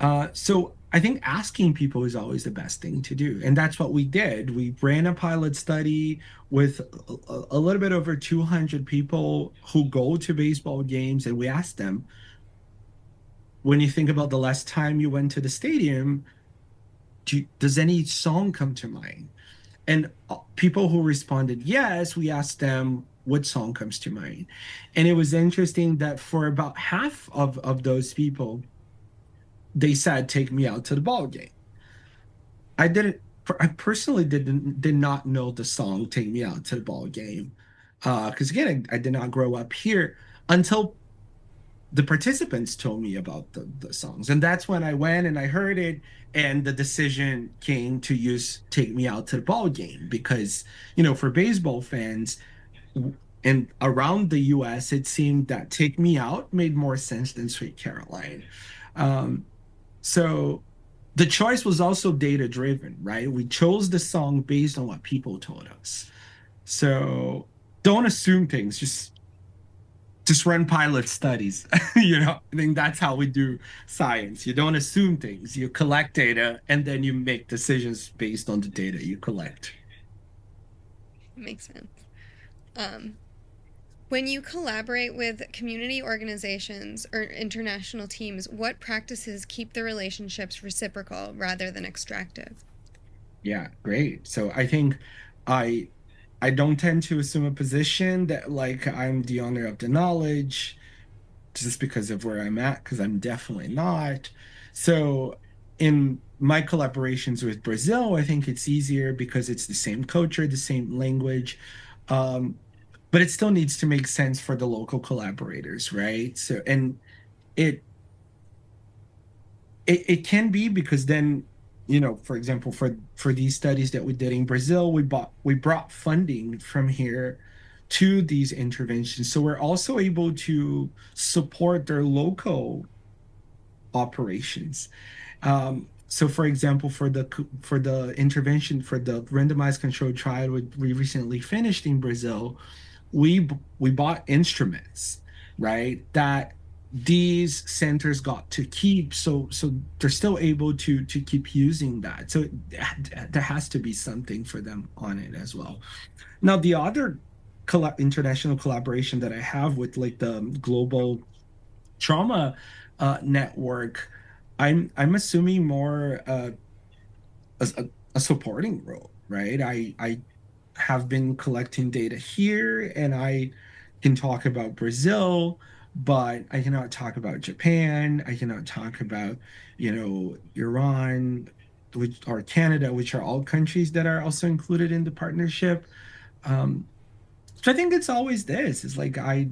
right? So I think asking people is always the best thing to do. And that's what we did. We ran a pilot study with a little bit over 200 people who go to baseball games, and we asked them, when you think about the last time you went to the stadium, does any song come to mind? And people who responded yes, we asked them what song comes to mind. And it was interesting that for about half of those people, they said, Take Me Out to the Ball Game. I didn't, I personally did not know the song Take Me Out to the Ball Game. Because again, I did not grow up here until the participants told me about the songs. And that's when I went and I heard it. And the decision came to use Take Me Out to the Ball Game because, for baseball fans and around the US, it seemed that Take Me Out made more sense than Sweet Caroline. Um, so the choice was also data driven, right? We chose the song based on what people told us. So don't assume things, just run pilot studies. I think that's how we do science. You don't assume things, you collect data and then you make decisions based on the data you collect. Makes sense. Um, when you collaborate with community organizations or international teams, what practices keep the relationships reciprocal rather than extractive? Yeah, great. So I think I I don't tend to assume a position that like I'm the owner of the knowledge just because of where I'm at, because I'm definitely not. So in my collaborations with Brazil, I think it's easier because it's the same culture, the same language. Um, but it still needs to make sense for the local collaborators, right? So and it it can be because then for example for these studies that we did in Brazil, we brought funding from here to these interventions, so we're also able to support their local operations. So for example, for the intervention for the randomized controlled trial we recently finished in Brazil, we bought instruments, right? That these centers got to keep, so they're still able to keep using that. So there has to be something for them on it as well. Now, the other international collaboration that I have with like the global trauma network, I'm assuming more a supporting role, right? I have been collecting data here and I can talk about Brazil, but I cannot talk about Japan. I cannot talk about, Iran, which or Canada, which are all countries that are also included in the partnership. Um, so I think it's always this. It's like I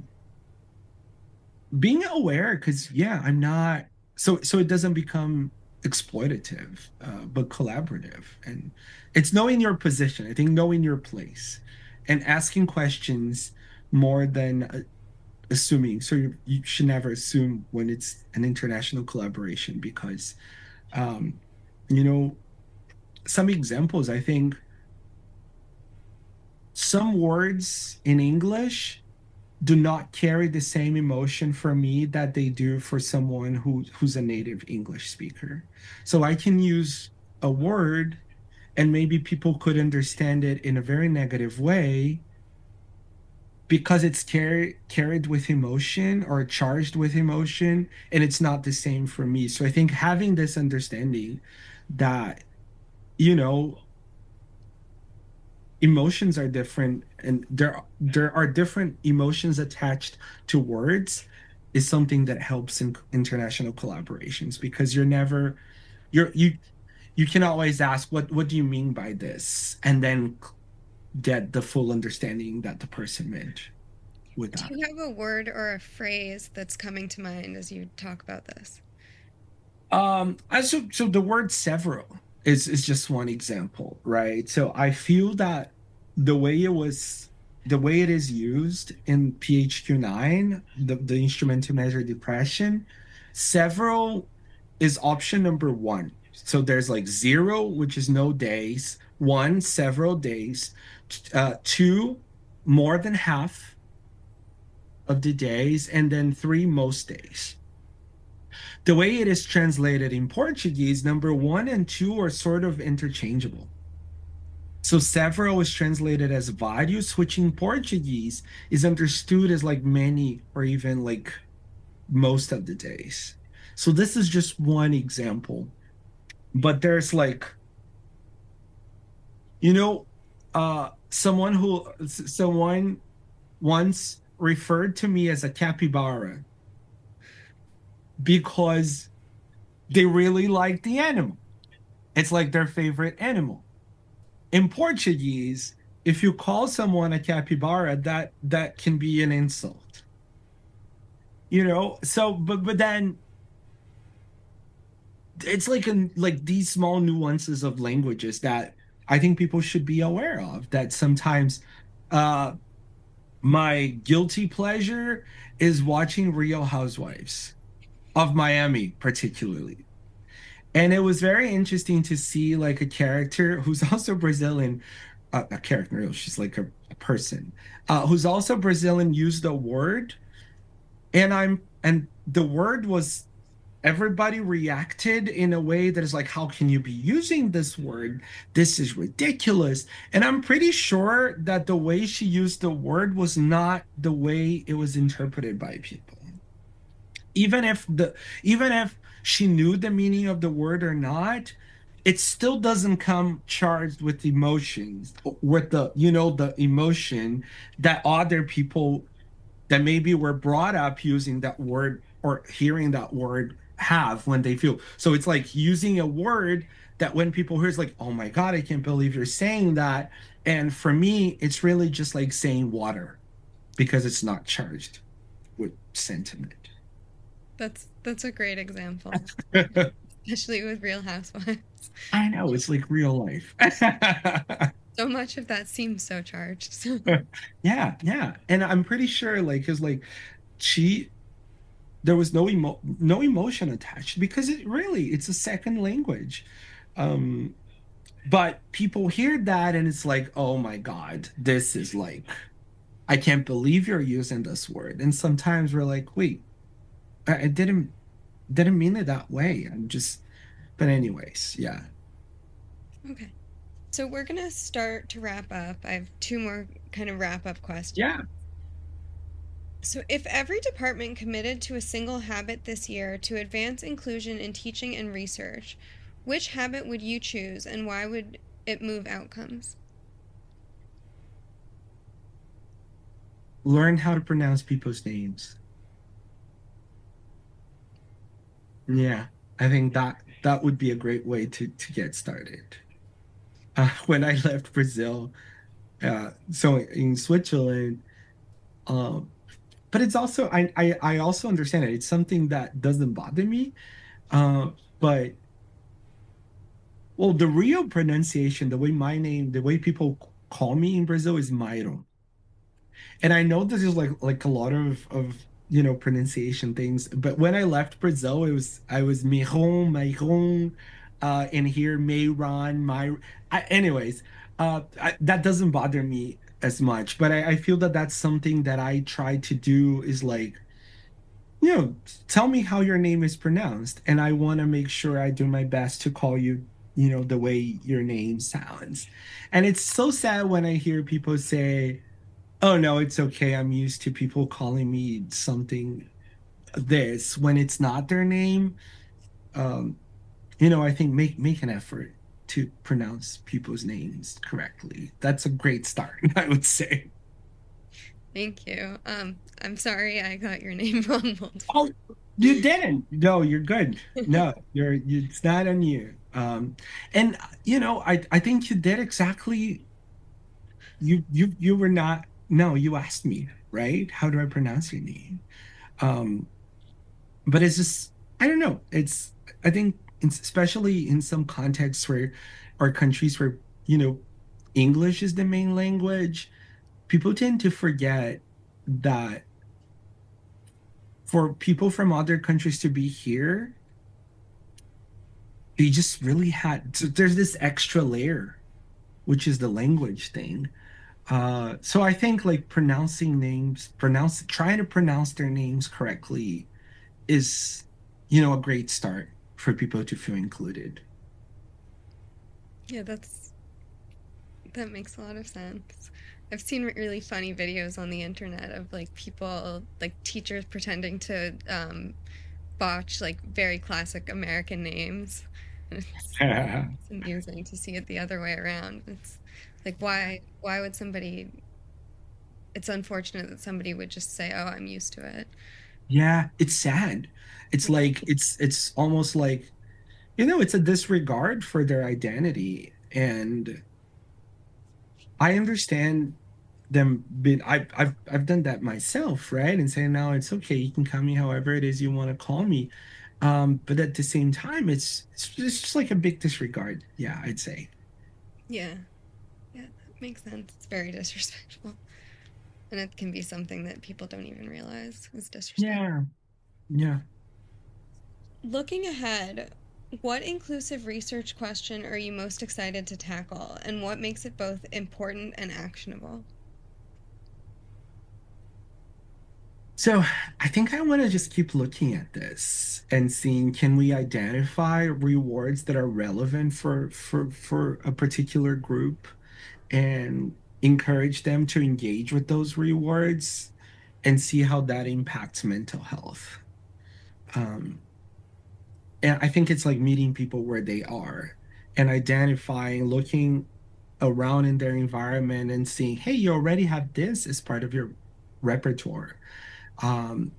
being aware because yeah, I'm not so it doesn't become exploitative, but collaborative. And it's knowing your position, I think knowing your place and asking questions more than assuming. So you should never assume when it's an international collaboration because um you know some examples I think some words in English do not carry the same emotion for me that they do for someone who's a native English speaker. So I can use a word and maybe people could understand it in a very negative way because it's carried with emotion or charged with emotion, and it's not the same for me. So I think having this understanding that, you know, emotions are different and there are different emotions attached to words is something that helps in international collaborations because you can always ask what do you mean by this and then get the full understanding that the person meant with Do that. you have a word or a phrase that's coming to mind as you talk about this? So the word several is just one example, right? So I feel that the way it was, the way it is used in PHQ-9, the instrument to measure depression, several is option number one. So there's like zero, which is no days, one, several days, two, more than half of the days, and then three, most days. The way it is translated in Portuguese, number one and two are sort of interchangeable. So several is translated as vários, which in Portuguese is understood as like many or even like most of the days. So this is just one example. But there's like, you know, someone once referred to me as a capybara because they really like the animal. It's like their favorite animal. In Portuguese, if you call someone a capybara, that can be an insult. You know, so but then it's like these small nuances of languages that I think people should be aware of. That sometimes uh my guilty pleasure is watching Real Housewives of Miami, particularly. And it was very interesting to see like a character who's also Brazilian, a character, no, she's like a person, who's also Brazilian, used a word, and the word was everybody reacted in a way that is like, how can you be using this word? This is ridiculous. And I'm pretty sure that the way she used the word was not the way it was interpreted by people. Even if she knew the meaning of the word or not, it still doesn't come charged with emotions, with the emotion that other people that maybe were brought up using that word or hearing that word have when they feel. So it's like using a word that when people hear it's like, oh my God, I can't believe you're saying that. And for me, it's really just like saying water because it's not charged with sentiment. That's a great example, especially with Real Housewives. I know, it's like real life. So much of that seems so charged. So, Yeah, yeah. And I'm pretty sure like cuz like she there was no emotion attached because it's a second language. Um but people hear that and it's like, "Oh my God, this is like I can't believe you're using this word." And sometimes we're like, "Wait, I didn't mean it that way. I'm just." But anyways, yeah. okay. So we're gonna start to wrap up. I have two more kind of wrap up questions. Yeah. So, if every department committed to a single habit this year to advance inclusion in teaching and research, which habit would you choose and why would it move outcomes? Learn how to pronounce people's names. Yeah, I think that would be a great way to get started. When I left Brazil, so in Switzerland, um, but it's also I also understand it. It's something that doesn't bother me. But well, the real pronunciation, the way people call me in Brazil is Mayron. And I know this is like a lot of pronunciation things, but when I left Brazil, I was Mayron, and here Mayron, anyways, that doesn't bother me as much. But I feel that that's something that I try to do is like, tell me how your name is pronounced. And I want to make sure I do my best to call you, the way your name sounds. And it's so sad when I hear people say, oh, no, it's okay. I'm used to people calling me something this when it's not their name. Um, I think make an effort to pronounce people's names correctly. That's a great start, I would say. Thank you. I'm sorry I got your name wrong multiple. Oh, you didn't. No, you're good. No, it's not on you. And I think you did exactly. You were not. No, you asked me, right? How do I pronounce your name? Um, but it's just, I don't know. I think, especially in some contexts where, or countries where, English is the main language, people tend to forget that for people from other countries to be here, they just really so there's this extra layer, which is the language thing. So I think like trying to pronounce their names correctly is, a great start for people to feel included. Yeah, that makes a lot of sense. I've seen really funny videos on the internet of like people, like teachers pretending to botch like very classic American names. And it's amusing to see it the other way around. It's like why would somebody, it's unfortunate that somebody would just say, "Oh, I'm used to it." Yeah, it's sad. It's like it's almost like, it's a disregard for their identity. And I understand them being I've done that myself, right? And saying now it's okay, you can call me however it is you want to call me. But at the same time, it's just like a big disregard. Yeah, I'd say. Yeah. Yeah, that makes sense. It's very disrespectful. And it can be something that people don't even realize is disrespectful. Yeah. Yeah. Looking ahead, what inclusive research question are you most excited to tackle, and what makes it both important and actionable? So I think I want to just keep looking at this and seeing, can we identify rewards that are relevant for a particular group and encourage them to engage with those rewards and see how that impacts mental health. Um, and I think it's like meeting people where they are and identifying, looking around in their environment and seeing, hey, you already have this as part of your repertoire. Um,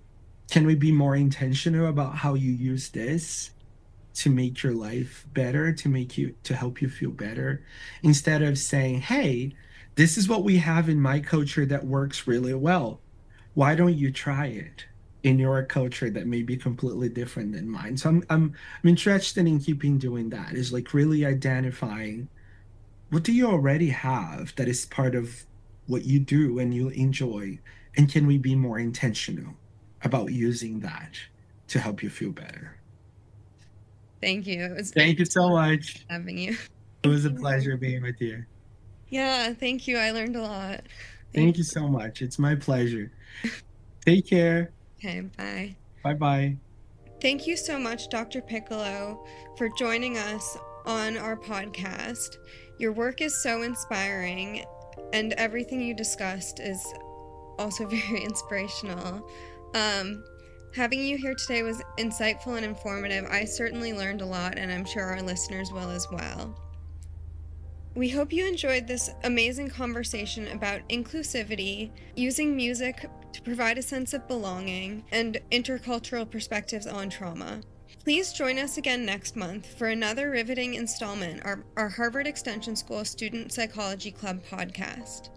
can we be more intentional about how you use this to make your life better, to help you feel better, instead of saying, hey, this is what we have in my culture that works really well. Why don't you try it in your culture that may be completely different than mine? So I'm interested in keeping doing that, is like really identifying what do you already have that is part of what you do and you enjoy, and can we be more intentional about using that to help you feel better? Thank you. It was Thank you so much. having you. It Thank was a you. pleasure being with you. Yeah, thank you. I learned a lot. Thank Thank you so much. It's my pleasure. Take care. you. Okay, bye. Bye bye. Thank you so much, Dr. Piccolo, for joining us on our podcast. Your work is so inspiring, and everything you discussed is also very inspirational. Having you here today was insightful and informative. I certainly learned a lot, and I'm sure our listeners will as well. We hope you enjoyed this amazing conversation about inclusivity, using music to provide a sense of belonging, and intercultural perspectives on trauma. Please join us again next month for another riveting installment of our Harvard Extension School Student Psychology Club podcast.